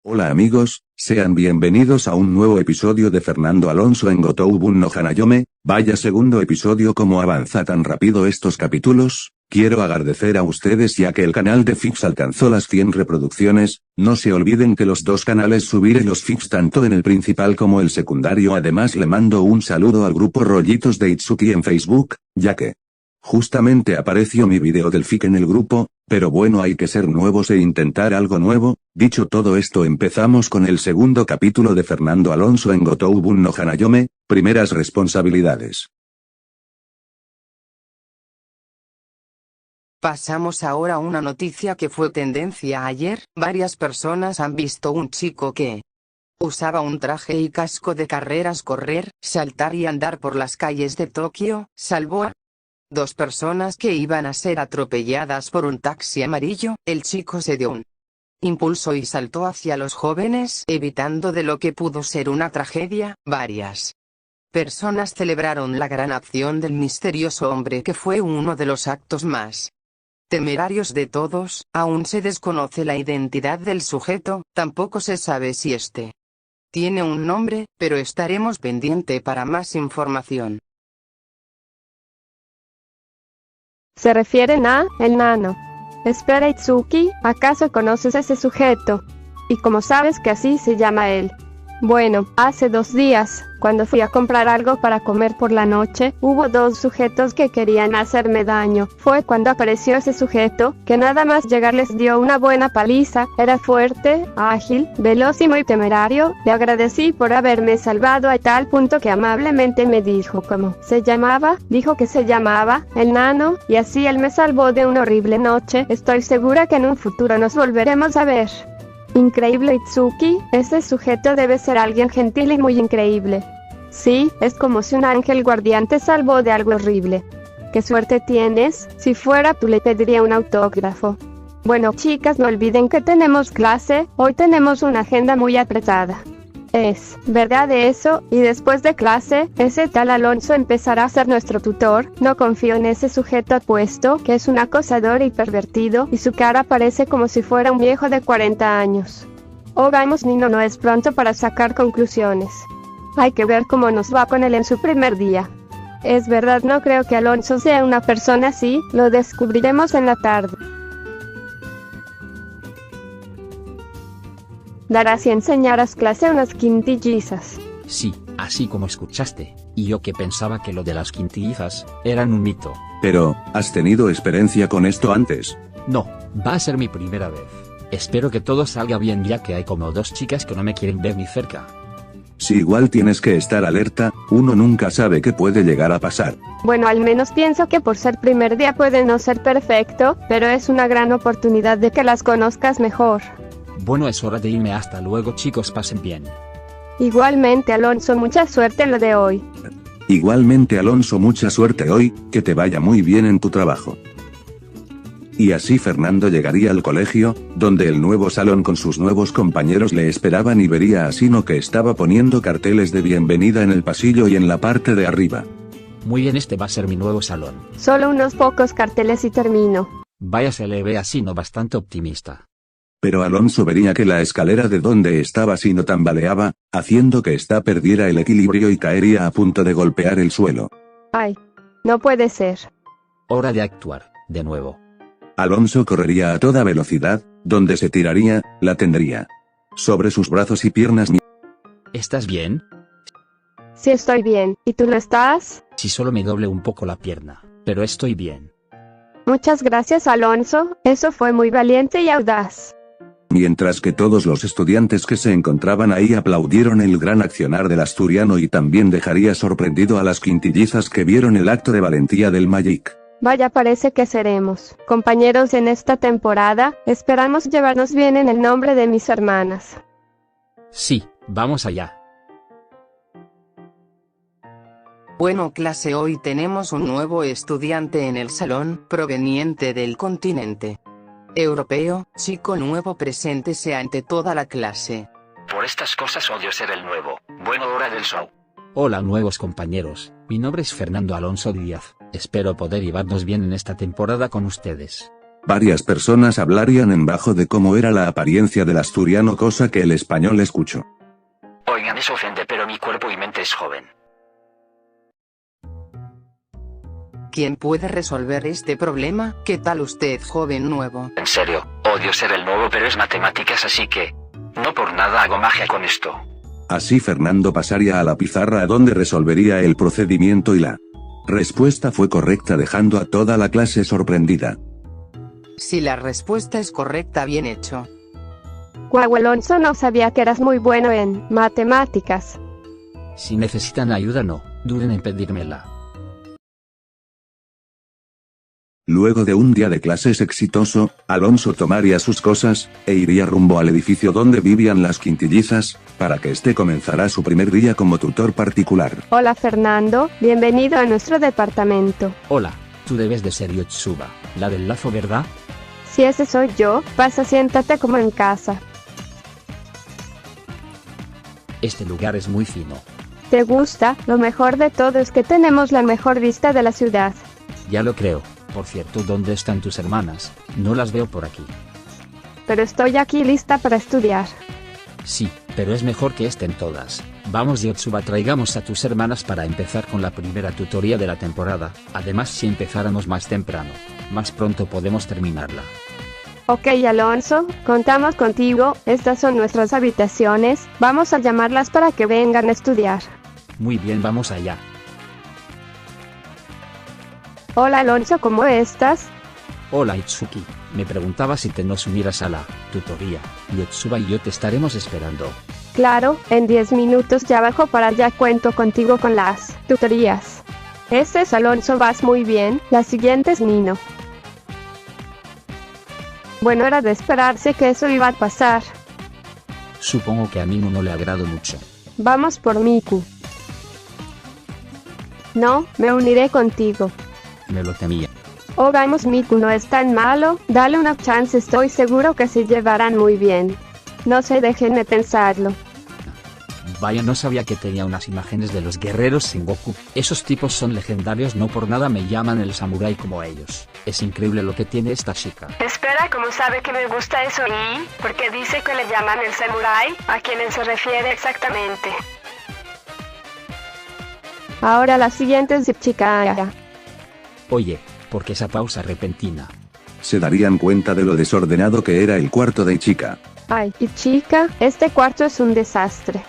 Hola amigos, sean bienvenidos a un nuevo episodio de Fernando Alonso en Gotoubun no Hanayome. Vaya segundo episodio, como avanza tan rápido estos capítulos. Quiero agradecer a ustedes ya que el canal de Fix alcanzó las 100 reproducciones. No se olviden que los dos canales subiré los Fix tanto en el principal como el secundario. Además le mando un saludo al grupo Rollitos de Itsuki en Facebook, ya que justamente apareció mi video del FIC en el grupo, pero bueno, hay que ser nuevos e intentar algo nuevo. Dicho todo esto, empezamos con el segundo capítulo de Fernando Alonso en Gotoubun no Hanayome, primeras responsabilidades. Pasamos ahora a una noticia que fue tendencia ayer. Varias personas han visto un chico que usaba un traje y casco de carreras correr, saltar y andar por las calles de Tokio. Salvó a dos personas que iban a ser atropelladas por un taxi amarillo. El chico se dio un impulso y saltó hacia los jóvenes, evitando de lo que pudo ser una tragedia. Varias personas celebraron la gran acción del misterioso hombre, que fue uno de los actos más temerarios de todos. Aún se desconoce la identidad del sujeto, tampoco se sabe si este tiene un nombre, pero estaremos pendiente para más información. Se refieren a el nano. Espera, Itsuki, ¿acaso conoces a ese sujeto? ¿Y cómo sabes que así se llama él? Bueno, hace 2 días, cuando fui a comprar algo para comer por la noche, hubo 2 sujetos que querían hacerme daño. Fue cuando apareció ese sujeto, que nada más llegar les dio una buena paliza. Era fuerte, ágil, veloz y muy temerario. Le agradecí por haberme salvado a tal punto que amablemente me dijo cómo se llamaba. Dijo que se llamaba el nano, y así él me salvó de una horrible noche. Estoy segura que en un futuro nos volveremos a ver. Increíble, Itsuki, ese sujeto debe ser alguien gentil y muy increíble. Sí, es como si un ángel guardián te salvó de algo horrible. ¡Qué suerte tienes! Si fuera tú le pediría un autógrafo. Bueno, chicas, no olviden que tenemos clase. Hoy tenemos una agenda muy apretada. Es verdad eso, y después de clase, ese tal Alonso empezará a ser nuestro tutor. No confío en ese sujeto apuesto, que es un acosador y pervertido, y su cara parece como si fuera un viejo de 40 años. Oh vamos, Nino, no es pronto para sacar conclusiones. Hay que ver cómo nos va con él en su primer día. Es verdad, no creo que Alonso sea una persona así, lo descubriremos en la tarde. Darás y enseñarás clase a unas quintillizas. Sí, así como escuchaste, y yo que pensaba que lo de las quintillizas eran un mito. Pero, ¿has tenido experiencia con esto antes? No, va a ser mi primera vez. Espero que todo salga bien, ya que hay como 2 chicas que no me quieren ver ni cerca. Si igual tienes que estar alerta, uno nunca sabe qué puede llegar a pasar. Bueno, al menos pienso que por ser primer día puede no ser perfecto, pero es una gran oportunidad de que las conozcas mejor. Bueno, es hora de irme. Hasta luego, chicos, pasen bien. Igualmente, Alonso, mucha suerte en lo de hoy. Igualmente, Alonso, mucha suerte hoy, que te vaya muy bien en tu trabajo. Y así Fernando llegaría al colegio, donde el nuevo salón con sus nuevos compañeros le esperaban, y vería a Sino que estaba poniendo carteles de bienvenida en el pasillo y en la parte de arriba. Muy bien, este va a ser mi nuevo salón. Solo unos pocos carteles y termino. Vaya, se le ve así, no bastante optimista. Pero Alonso vería que la escalera de donde estaba Sino tambaleaba, haciendo que ésta perdiera el equilibrio y caería a punto de golpear el suelo. Ay, no puede ser. Hora de actuar, de nuevo. Alonso correría a toda velocidad, donde se tiraría, la tendría sobre sus brazos y piernas. ¿Estás bien? Sí, estoy bien. ¿Y tú lo estás? Si solo me doble un poco la pierna, pero estoy bien. Muchas gracias, Alonso, eso fue muy valiente y audaz. Mientras que todos los estudiantes que se encontraban ahí aplaudieron el gran accionar del asturiano, y también dejaría sorprendido a las quintillizas que vieron el acto de valentía del Magic. Vaya, parece que seremos compañeros en esta temporada. Esperamos llevarnos bien en el nombre de mis hermanas. Sí, vamos allá. Bueno, clase, hoy tenemos un nuevo estudiante en el salón, proveniente del continente europeo. Chico nuevo, preséntese ante toda la clase. Por estas cosas odio ser el nuevo. Bueno, hora del show. Hola nuevos compañeros, mi nombre es Fernando Alonso Díaz. Espero poder llevarnos bien en esta temporada con ustedes. Varias personas hablarían en bajo de cómo era la apariencia del asturiano, cosa que el español escuchó. Oigan, eso ofende, pero mi cuerpo y mente es joven. ¿Quién puede resolver este problema? ¿Qué tal usted, joven nuevo? En serio, odio ser el nuevo, pero es matemáticas, así que... no por nada hago magia con esto. Así Fernando pasaría a la pizarra a donde resolvería el procedimiento y la respuesta fue correcta, dejando a toda la clase sorprendida. Si la respuesta es correcta, bien hecho. Guau, Alonso, no sabía que eras muy bueno en matemáticas. Si necesitan ayuda no duden en pedírmela. Luego de un día de clases exitoso, Alonso tomaría sus cosas, e iría rumbo al edificio donde vivían las quintillizas, para que este comenzará su primer día como tutor particular. Hola Fernando, bienvenido a nuestro departamento. Hola, tú debes de ser Yotsuba, la del lazo, ¿verdad? Si ese soy yo, pasa, siéntate como en casa. Este lugar es muy fino. ¿Te gusta? Lo mejor de todo es que tenemos la mejor vista de la ciudad. Ya lo creo. Por cierto, ¿dónde están tus hermanas? No las veo por aquí. Pero estoy aquí lista para estudiar. Sí, pero es mejor que estén todas. Vamos, Yotsuba, traigamos a tus hermanas para empezar con la primera tutoría de la temporada. Además, si empezáramos más temprano, más pronto podemos terminarla. Ok, Alonso, contamos contigo. Estas son nuestras habitaciones. Vamos a llamarlas para que vengan a estudiar. Muy bien, vamos allá. Hola Alonso, ¿cómo estás? Hola Itsuki, me preguntaba si te nos unieras a la tutoría. Yotsuba y yo te estaremos esperando. Claro, en 10 minutos ya bajo para allá, cuento contigo con las tutorías. Este es Alonso, vas muy bien, la siguiente es Nino. Bueno, era de esperarse que eso iba a pasar. Supongo que a Nino no le agrado mucho. Vamos por Miku. No, me uniré contigo. Me lo temía. Oh, vamos, Miku no es tan malo, dale una chance, estoy seguro que se llevarán muy bien. No sé, déjenme pensarlo. Vaya, no sabía que tenía unas imágenes de los guerreros Sengoku. Esos tipos son legendarios, no por nada me llaman el samurái como ellos. Es increíble lo que tiene esta chica. Espera, ¿cómo sabe que me gusta eso? ¿Y por qué dice que le llaman el samurái? ¿A quién se refiere exactamente? Ahora la siguiente es Chikaya. Oye, ¿por qué esa pausa repentina? Se darían cuenta de lo desordenado que era el cuarto de Chica. Ay, y chica, este cuarto es un desastre.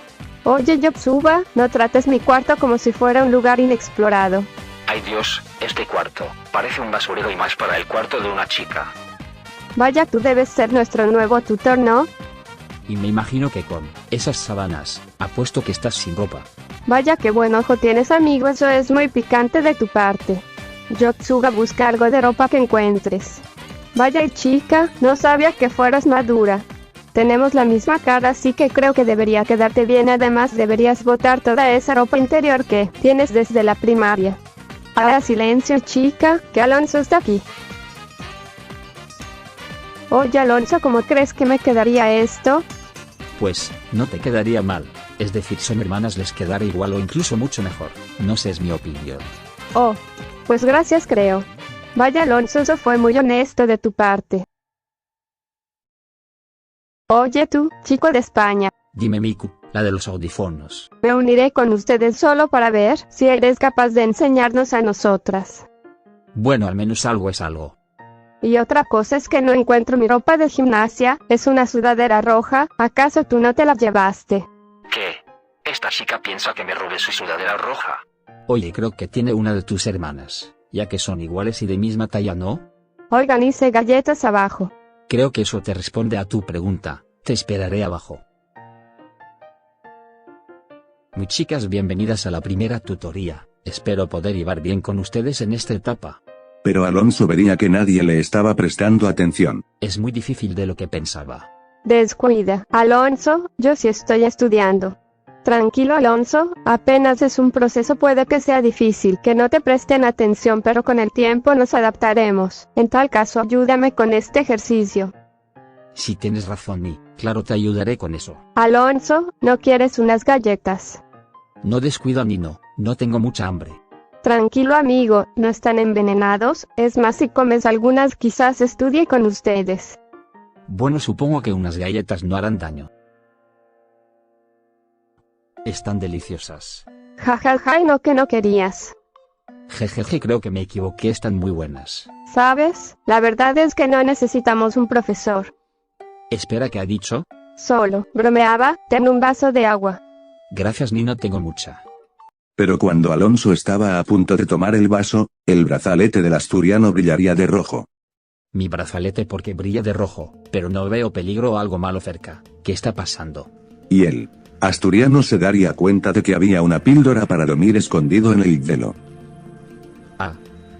Oye, Yotsuba, no trates mi cuarto como si fuera un lugar inexplorado. Ay Dios, este cuarto, parece un basurero y más para el cuarto de una chica. Vaya, tú debes ser nuestro nuevo tutor, ¿no? Y me imagino que con esas sábanas, apuesto que estás sin ropa. Vaya, qué buen ojo tienes, amigo, eso es muy picante de tu parte. Yotsuba, busca algo de ropa que encuentres. Vaya, y chica, no sabía que fueras madura. Tenemos la misma cara, así que creo que debería quedarte bien. Además, deberías botar toda esa ropa interior que tienes desde la primaria. Ahora silencio, chica, que Alonso está aquí. Oye, Alonso, ¿cómo crees que me quedaría esto? Pues, no te quedaría mal. Es decir, son hermanas, les quedará igual o incluso mucho mejor. No sé, es mi opinión. Oh, pues gracias, creo. Vaya, Alonso, eso fue muy honesto de tu parte. Oye tú, chico de España. Dime, Miku, la de los audífonos. Me uniré con ustedes solo para ver si eres capaz de enseñarnos a nosotras. Bueno, al menos algo es algo. Y otra cosa es que no encuentro mi ropa de gimnasia, es una sudadera roja, ¿acaso tú no te la llevaste? ¿Qué? Esta chica piensa que me robé su sudadera roja. Oye, creo que tiene una de tus hermanas, ya que son iguales y de misma talla, ¿no? Oigan, hice galletas abajo. Creo que eso te responde a tu pregunta. Te esperaré abajo. Muy chicas, bienvenidas a la primera tutoría. Espero poder llevar bien con ustedes en esta etapa. Pero Alonso vería que nadie le estaba prestando atención. Es muy difícil de lo que pensaba. Descuida, Alonso, yo sí estoy estudiando. Tranquilo, Alonso, apenas es un proceso, puede que sea difícil que no te presten atención, pero con el tiempo nos adaptaremos. En tal caso, ayúdame con este ejercicio. Si tienes razón, y claro, te ayudaré con eso. Alonso, ¿no quieres unas galletas? No descuida ni no tengo mucha hambre. Tranquilo amigo, no están envenenados, es más si comes algunas quizás estudie con ustedes. Bueno, supongo que unas galletas no harán daño. Están deliciosas. Jajaja, y no que no querías. Jejeje, creo que me equivoqué, están muy buenas. ¿Sabes? La verdad es que no necesitamos un profesor. Espera, ¿qué ha dicho? Solo, bromeaba, ten un vaso de agua. Gracias Nino, tengo mucha. Pero cuando Alonso estaba a punto de tomar el vaso, el brazalete del asturiano brillaría de rojo. Mi brazalete porque brilla de rojo, pero no veo peligro o algo malo cerca. ¿Qué está pasando? Y el asturiano se daría cuenta de que había una píldora para dormir escondido en el hielo. Ah,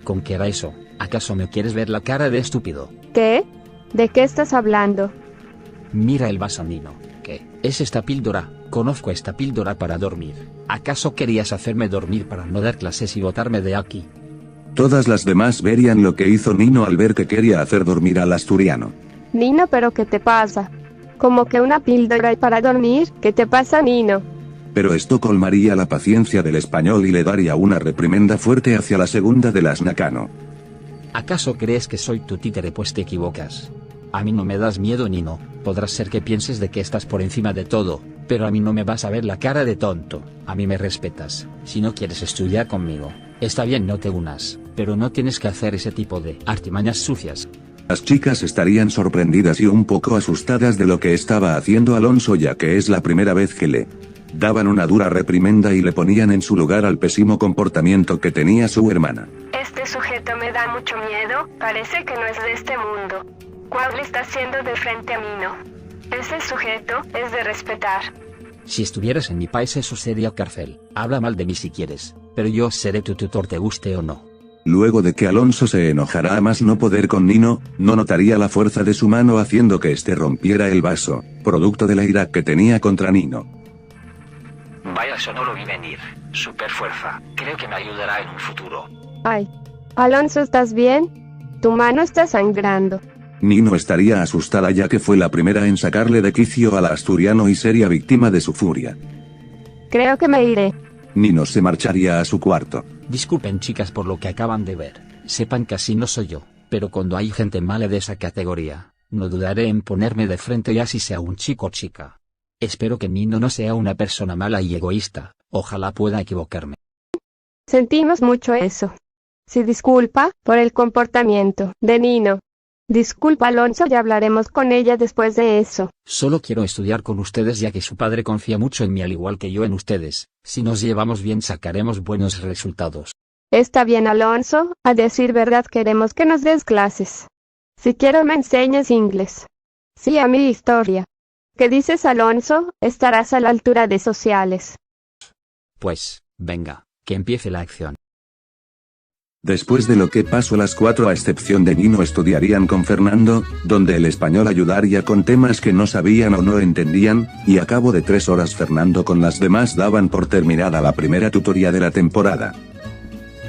¿con qué era eso? ¿Acaso me quieres ver la cara de estúpido? ¿Qué? ¿De qué estás hablando? Mira el vaso Nino. ¿Qué? ¿Es esta píldora? Conozco esta píldora para dormir. ¿Acaso querías hacerme dormir para no dar clases y botarme de aquí? Todas las demás verían lo que hizo Nino al ver que quería hacer dormir al asturiano. Nino, ¿pero qué te pasa? ¿Como que una píldora para dormir? ¿Qué te pasa, Nino? Pero esto colmaría la paciencia del español y le daría una reprimenda fuerte hacia la segunda de las Nakano. ¿Acaso crees que soy tu títere? Pues te equivocas. A mí no me das miedo Nino, podrás ser que pienses de que estás por encima de todo, pero a mí no me vas a ver la cara de tonto, a mí me respetas. Si no quieres estudiar conmigo, está bien, no te unas, pero no tienes que hacer ese tipo de artimañas sucias. Las chicas estarían sorprendidas y un poco asustadas de lo que estaba haciendo Alonso, ya que es la primera vez que le daban una dura reprimenda y le ponían en su lugar al pésimo comportamiento que tenía su hermana. Este sujeto me da mucho miedo, parece que no es de este mundo. ¿Cuál le está haciendo de frente a mí, no? Ese sujeto es de respetar. Si estuvieras en mi país eso sería cárcel. Habla mal de mí si quieres, pero yo seré tu tutor te guste o no. Luego de que Alonso se enojara a más no poder con Nino, no notaría la fuerza de su mano haciendo que éste rompiera el vaso, producto de la ira que tenía contra Nino. Vaya, eso no lo vi venir. Super fuerza. Creo que me ayudará en un futuro. Ay. Alonso, ¿estás bien? Tu mano está sangrando. Nino estaría asustada ya que fue la primera en sacarle de quicio al asturiano y sería víctima de su furia. Creo que me iré. Nino se marcharía a su cuarto. Disculpen chicas por lo que acaban de ver, sepan que así no soy yo, pero cuando hay gente mala de esa categoría, no dudaré en ponerme de frente ya si sea un chico o chica. Espero que Nino no sea una persona mala y egoísta, ojalá pueda equivocarme. Sentimos mucho eso. Sí, disculpa por el comportamiento de Nino. Disculpa Alonso, ya hablaremos con ella después de eso. Solo quiero estudiar con ustedes ya que su padre confía mucho en mí al igual que yo en ustedes. Si nos llevamos bien sacaremos buenos resultados. Está bien Alonso, a decir verdad queremos que nos des clases. Si quiero me enseñes inglés. Sí, a mi historia. ¿Qué dices Alonso? Estarás a la altura de sociales. Pues, venga, que empiece la acción. Después de lo que pasó, las cuatro a excepción de Nino estudiarían con Fernando, donde el español ayudaría con temas que no sabían o no entendían, y a cabo de 3 horas Fernando con las demás daban por terminada la primera tutoría de la temporada.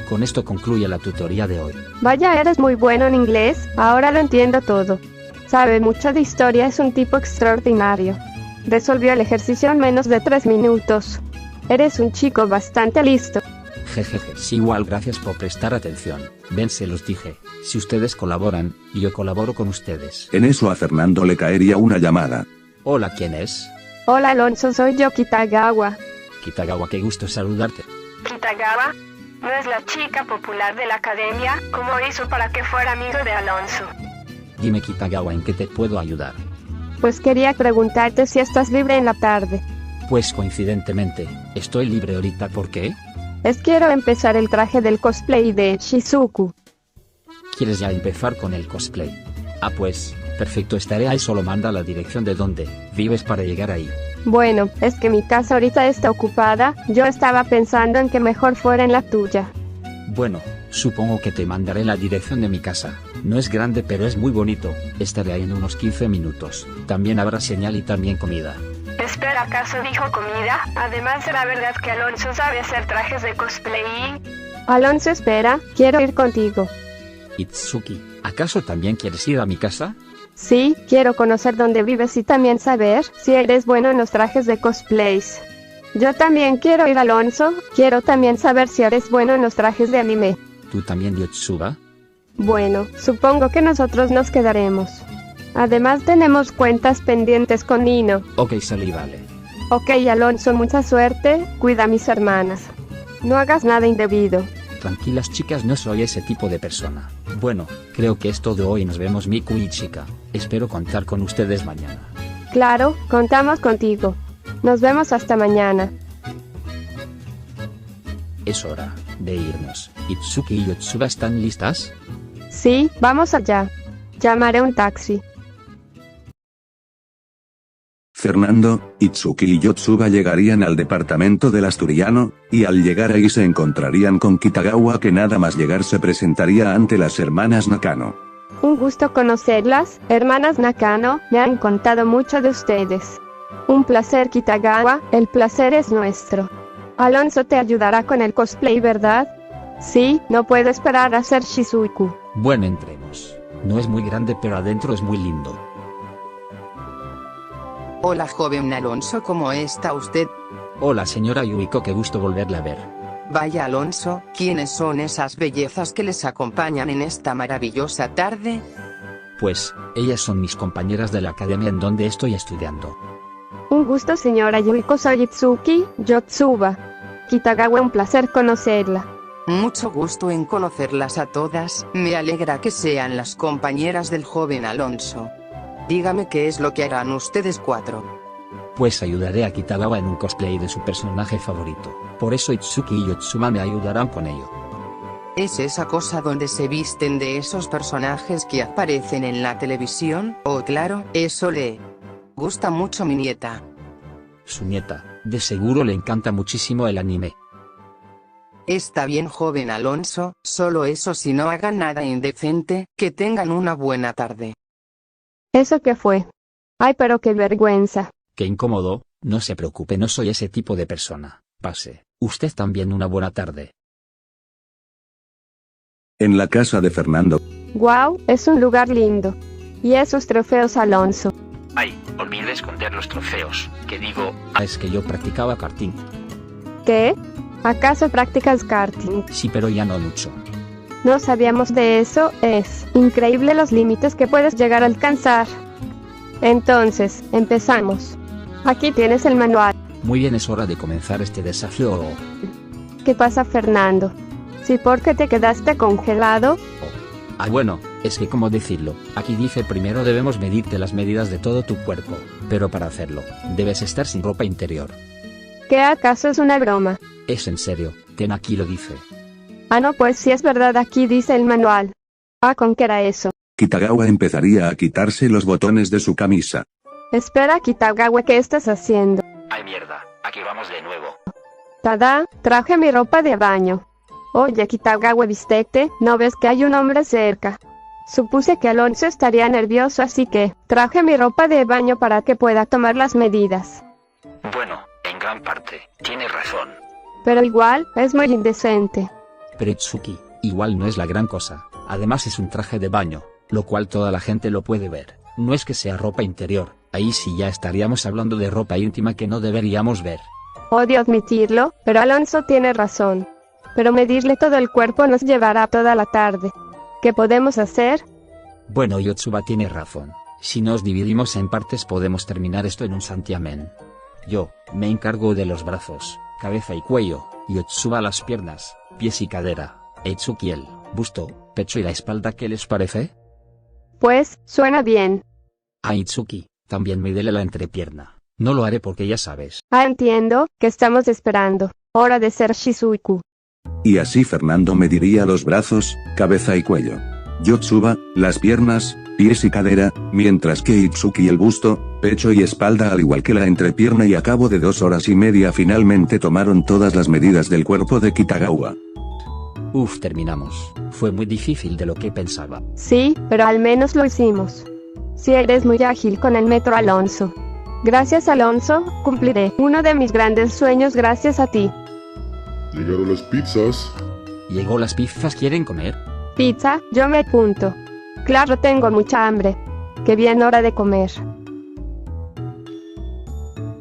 Con esto concluye la tutoría de hoy. Vaya, eres muy bueno en inglés, ahora lo entiendo todo. Sabe mucho de historia, es un tipo extraordinario. Resolvió el ejercicio en menos de 3 minutos. Eres un chico bastante listo. Jejeje, sí, igual, gracias por prestar atención. Ven, se los dije, si ustedes colaboran, yo colaboro con ustedes. En eso a Fernando le caería una llamada. Hola, ¿quién es? Hola Alonso, soy yo, Kitagawa. Kitagawa, qué gusto saludarte. Kitagawa, ¿no es la chica popular de la academia? ¿Cómo hizo para que fuera amigo de Alonso? Dime Kitagawa, ¿en qué te puedo ayudar? Pues quería preguntarte si estás libre en la tarde. Pues coincidentemente, estoy libre ahorita, ¿por qué? Quiero empezar el traje del cosplay de Shizuku. ¿Quieres ya empezar con el cosplay? Ah, pues, perfecto, estaré ahí, solo manda la dirección de donde vives para llegar ahí. Bueno, es que mi casa ahorita está ocupada, yo estaba pensando en que mejor fuera en la tuya. Bueno, supongo que te mandaré la dirección de mi casa. No es grande pero es muy bonito, estaré ahí en unos 15 minutos. También habrá señal y también comida. Espera, ¿acaso dijo comida? Además, ¿será verdad que Alonso sabe hacer trajes de cosplay? Alonso, espera, quiero ir contigo. Itsuki, ¿acaso también quieres ir a mi casa? Sí, quiero conocer dónde vives y también saber si eres bueno en los trajes de cosplays. Yo también quiero ir, Alonso. Quiero también saber si eres bueno en los trajes de anime. ¿Tú también, Yotsuba? Bueno, supongo que nosotros nos quedaremos. Además tenemos cuentas pendientes con Nino. Ok, Sally, vale. Ok, Alonso, mucha suerte. Cuida a mis hermanas. No hagas nada indebido. Tranquilas, chicas, no soy ese tipo de persona. Bueno, creo que es todo hoy. Nos vemos, Miku y chica. Espero contar con ustedes mañana. Claro, contamos contigo. Nos vemos hasta mañana. Es hora de irnos. ¿Itsuki y Yotsuba están listas? Sí, vamos allá. Llamaré un taxi. Fernando, Itsuki y Yotsuba llegarían al departamento del asturiano, y al llegar ahí se encontrarían con Kitagawa, que nada más llegar se presentaría ante las hermanas Nakano. Un gusto conocerlas, hermanas Nakano, me han contado mucho de ustedes. Un placer, Kitagawa, el placer es nuestro. Alonso te ayudará con el cosplay, ¿verdad? Sí, no puedo esperar a ser Shizuku. Bueno, entremos. No es muy grande, pero adentro es muy lindo. Hola, joven Alonso, ¿cómo está usted? Hola, señora Yuiko, qué gusto volverla a ver. Vaya, Alonso, ¿quiénes son esas bellezas que les acompañan en esta maravillosa tarde? Pues, ellas son mis compañeras de la academia en donde estoy estudiando. Un gusto, señora Yuiko. Soy Itsuki Yotsuba. Kitagawa, un placer conocerla. Mucho gusto en conocerlas a todas. Me alegra que sean las compañeras del joven Alonso. Dígame qué es lo que harán ustedes cuatro. Pues ayudaré a Kitagawa en un cosplay de su personaje favorito. Por eso Itsuki y Yotsuba me ayudarán con ello. ¿Es esa cosa donde se visten de esos personajes que aparecen en la televisión? Oh, claro, eso le gusta mucho mi nieta. Su nieta, de seguro le encanta muchísimo el anime. Está bien, joven Alonso, solo eso, si no hagan nada indecente, que tengan una buena tarde. ¿Eso qué fue? Ay, pero qué vergüenza. Qué incómodo. No se preocupe, no soy ese tipo de persona. Pase. Usted también una buena tarde. En la casa de Fernando. Guau, es un lugar lindo. ¿Y esos trofeos, Alonso? Ay, olvidé esconder los trofeos. ¿Qué digo? Es que yo practicaba karting. ¿Qué? ¿Acaso practicas karting? Sí, pero ya no mucho. No sabíamos de eso. Es increíble los límites que puedes llegar a alcanzar. Entonces, empezamos. Aquí tienes el manual. Muy bien, es hora de comenzar este desafío. ¿Qué pasa, Fernando? ¿Sí, por qué te quedaste congelado? Bueno, es que como decirlo, aquí dice primero debemos medirte las medidas de todo tu cuerpo, pero para hacerlo, debes estar sin ropa interior. ¿Qué acaso es una broma? Es en serio, ten aquí lo dice. Ah, no, pues si es verdad, aquí dice el manual. Ah, ¿con qué era eso? Kitagawa empezaría a quitarse los botones de su camisa. Espera, Kitagawa, ¿qué estás haciendo? Ay, mierda, aquí vamos de nuevo. Tada, traje mi ropa de baño. Oye, Kitagawa, ¿vistete? ¿No ves que hay un hombre cerca? Supuse que Alonso estaría nervioso, así que traje mi ropa de baño para que pueda tomar las medidas. Bueno, en gran parte, tienes razón. Pero igual, es muy indecente. Pero Itsuki, igual no es la gran cosa. Además es un traje de baño, lo cual toda la gente lo puede ver. No es que sea ropa interior, ahí sí ya estaríamos hablando de ropa íntima que no deberíamos ver. Odio admitirlo, pero Alonso tiene razón. Pero medirle todo el cuerpo nos llevará toda la tarde. ¿Qué podemos hacer? Bueno, Yotsuba tiene razón. Si nos dividimos en partes podemos terminar esto en un santiamén. Yo me encargo de los brazos, cabeza y cuello, Yotsuba las piernas, pies y cadera, Itsuki el busto, pecho y la espalda. ¿Qué les parece? Pues, suena bien. A Itsuki, también mídele la entrepierna. No lo haré porque ya sabes. Ah, entiendo, que estamos esperando. Hora de ser Shizuku. Y así Fernando mediría los brazos, cabeza y cuello. Yotsuba, las piernas, pies y cadera, mientras que Itsuki el busto, pecho y espalda, al igual que la entrepierna, y a cabo de 2 horas y media finalmente tomaron todas las medidas del cuerpo de Kitagawa. Uf, terminamos. Fue muy difícil de lo que pensaba. Sí, pero al menos lo hicimos. Sí, eres muy ágil con el metro, Alonso. Gracias, Alonso, cumpliré uno de mis grandes sueños gracias a ti. Llegaron las pizzas. ¿Llegó las pizzas? ¿Quieren comer? Pizza, yo me apunto. Claro, tengo mucha hambre. Qué bien, hora de comer.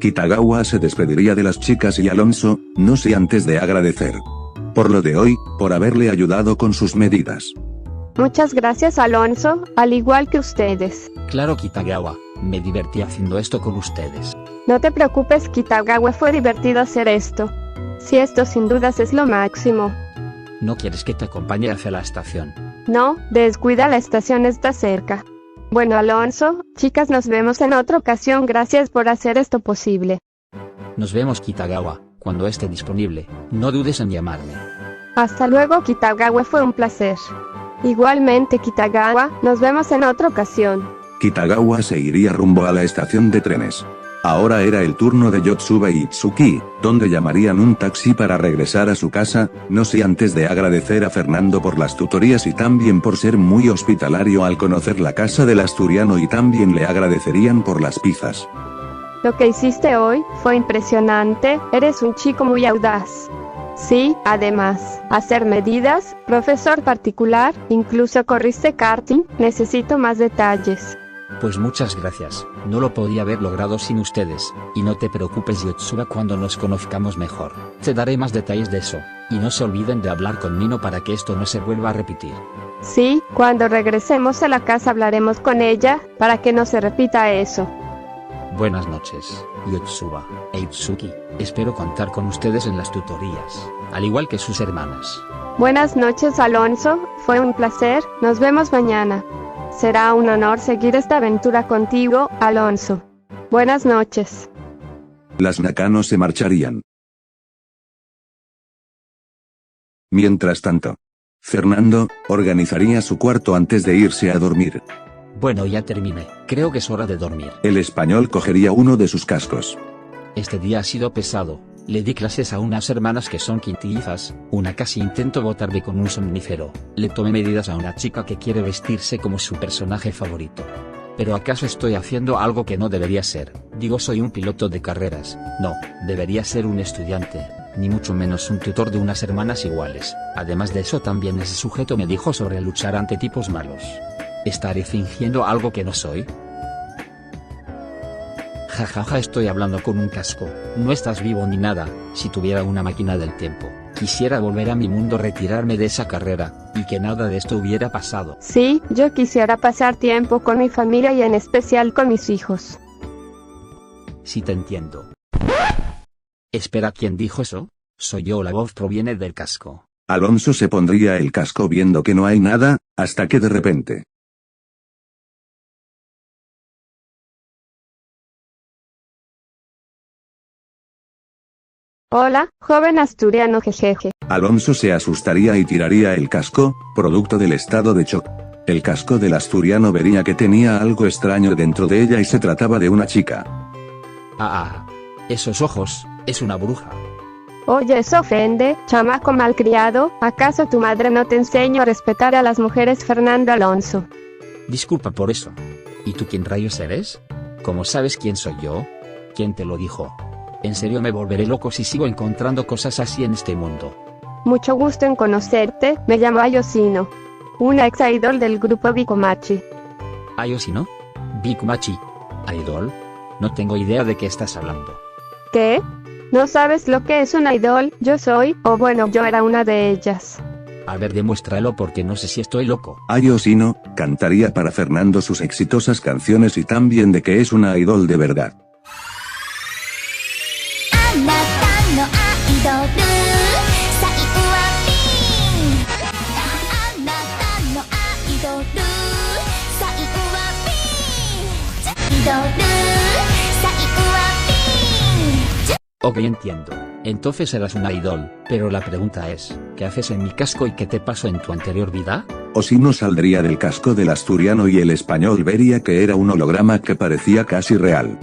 Kitagawa se despediría de las chicas y Alonso, no sin antes de agradecer. Por lo de hoy, por haberle ayudado con sus medidas. Muchas gracias, Alonso, al igual que ustedes. Claro, Kitagawa, me divertí haciendo esto con ustedes. No te preocupes, Kitagawa, fue divertido hacer esto. Sí, esto sin dudas es lo máximo. ¿No quieres que te acompañe hacia la estación? No, descuida, la estación está cerca. Bueno, Alonso, chicas, nos vemos en otra ocasión, gracias por hacer esto posible. Nos vemos, Kitagawa, cuando esté disponible, no dudes en llamarme. Hasta luego, Kitagawa, fue un placer. Igualmente, Kitagawa, nos vemos en otra ocasión. Kitagawa se iría rumbo a la estación de trenes. Ahora era el turno de Yotsuba y Itsuki, donde llamarían un taxi para regresar a su casa, no sin antes de agradecer a Fernando por las tutorías y también por ser muy hospitalario al conocer la casa del asturiano, y también le agradecerían por las pizzas. Lo que hiciste hoy fue impresionante, eres un chico muy audaz. Sí, además, hacer medidas, profesor particular, incluso corriste karting, necesito más detalles. Pues muchas gracias, no lo podía haber logrado sin ustedes, y no te preocupes, Yotsuba, cuando nos conozcamos mejor, te daré más detalles de eso, y no se olviden de hablar con Mino para que esto no se vuelva a repetir. Sí, cuando regresemos a la casa hablaremos con ella, para que no se repita eso. Buenas noches, Yotsuba e Itsuki, espero contar con ustedes en las tutorías, al igual que sus hermanas. Buenas noches, Alonso, fue un placer, nos vemos mañana. Será un honor seguir esta aventura contigo, Alonso. Buenas noches. Las Nakano se marcharían. Mientras tanto, Fernando organizaría su cuarto antes de irse a dormir. Bueno, ya terminé, creo que es hora de dormir. El español cogería uno de sus cascos. Este día ha sido pesado, le di clases a unas hermanas que son quintillizas, una casi intento botarme con un somnífero, le tomé medidas a una chica que quiere vestirse como su personaje favorito. ¿Pero acaso estoy haciendo algo que no debería ser? Digo, soy un piloto de carreras, no, debería ser un estudiante, ni mucho menos un tutor de unas hermanas iguales. Además de eso, también ese sujeto me dijo sobre luchar ante tipos malos. ¿Estaré fingiendo algo que no soy? Jajaja, estoy hablando con un casco, no estás vivo ni nada. Si tuviera una máquina del tiempo, quisiera volver a mi mundo, retirarme de esa carrera, y que nada de esto hubiera pasado. Sí, yo quisiera pasar tiempo con mi familia y en especial con mis hijos. Sí, te entiendo. Espera, ¿quién dijo eso? Soy yo, la voz proviene del casco. Alonso se pondría el casco viendo que no hay nada, hasta que de repente... Hola, joven asturiano, jejeje. Alonso se asustaría y tiraría el casco, producto del estado de shock. El casco del asturiano vería que tenía algo extraño dentro de ella y se trataba de una chica. Esos ojos, es una bruja. Oye, eso ofende, chamaco malcriado, ¿acaso tu madre no te enseñó a respetar a las mujeres, Fernando Alonso? Disculpa por eso. ¿Y tú quién rayos eres? ¿Cómo sabes quién soy yo? ¿Quién te lo dijo? En serio, me volveré loco si sigo encontrando cosas así en este mundo. Mucho gusto en conocerte, me llamo Ayosino. Una ex idol del grupo Bikumachi. ¿Ayosino? ¿Bikumachi? ¿Idol? No tengo idea de qué estás hablando. ¿Qué? ¿No sabes lo que es una idol? Yo era una de ellas. A ver, demuéstralo porque no sé si estoy loco. Ayosino cantaría para Fernando sus exitosas canciones y también de que es una idol de verdad. Ok, entiendo. Entonces eras una idol, pero la pregunta es, ¿qué haces en mi casco y qué te pasó en tu anterior vida? Osino saldría del casco del asturiano y el español vería que era un holograma que parecía casi real.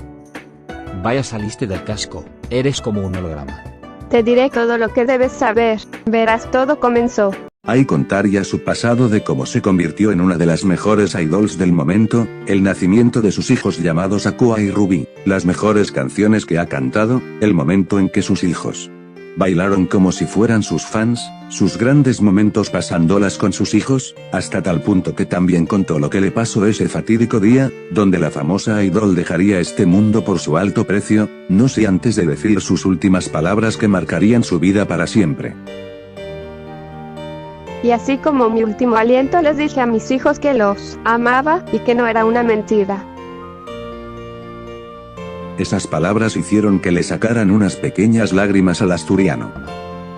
Vaya, saliste del casco, eres como un holograma. Te diré todo lo que debes saber, verás, todo comenzó. Ahí contaría su pasado de cómo se convirtió en una de las mejores idols del momento, el nacimiento de sus hijos llamados Aqua y Ruby, las mejores canciones que ha cantado, el momento en que sus hijos Bailaron como si fueran sus fans, sus grandes momentos pasándolas con sus hijos, hasta tal punto que también contó lo que le pasó ese fatídico día, donde la famosa idol dejaría este mundo por su alto precio, no sé antes de decir sus últimas palabras que marcarían su vida para siempre. Y así como mi último aliento les dije a mis hijos que los amaba y que no era una mentira. Esas palabras hicieron que le sacaran unas pequeñas lágrimas al asturiano.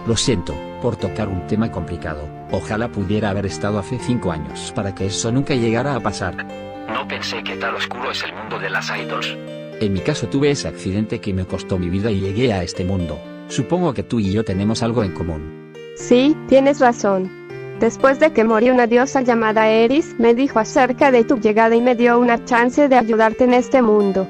Lo siento, por tocar un tema complicado. Ojalá pudiera haber estado hace 5 años para que eso nunca llegara a pasar. No pensé que tal oscuro es el mundo de las idols. En mi caso tuve ese accidente que me costó mi vida y llegué a este mundo. Supongo que tú y yo tenemos algo en común. Sí, tienes razón. Después de que murió una diosa llamada Eris, me dijo acerca de tu llegada y me dio una chance de ayudarte en este mundo.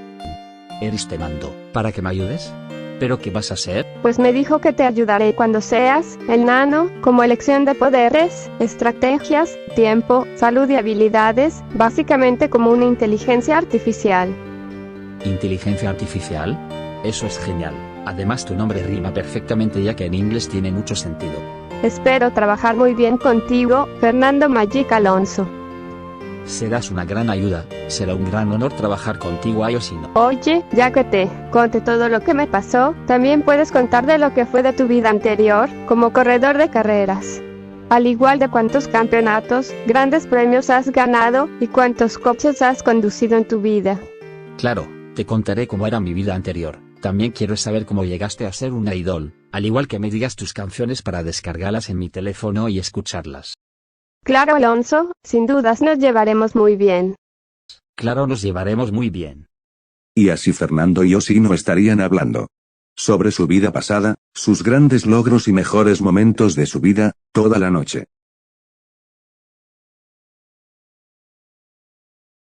Eris te mandó, ¿para que me ayudes? ¿Pero qué vas a hacer? Pues me dijo que te ayudaré cuando seas el nano, como elección de poderes, estrategias, tiempo, salud y habilidades, básicamente como una inteligencia artificial. ¿Inteligencia artificial? Eso es genial. Además tu nombre rima perfectamente ya que en inglés tiene mucho sentido. Espero trabajar muy bien contigo, Fernando Magic Alonso. Serás una gran ayuda, será un gran honor trabajar contigo a Yoshino. Oye, ya que te conté todo lo que me pasó, también puedes contar de lo que fue de tu vida anterior, como corredor de carreras. Al igual de cuántos campeonatos, grandes premios has ganado y cuántos coches has conducido en tu vida. Claro, te contaré cómo era mi vida anterior. También quiero saber cómo llegaste a ser una idol, al igual que me digas tus canciones para descargarlas en mi teléfono y escucharlas. Claro, Alonso, sin dudas nos llevaremos muy bien. Claro, nos llevaremos muy bien. Y así Fernando y Yoshino estarían hablando sobre su vida pasada, sus grandes logros y mejores momentos de su vida, toda la noche.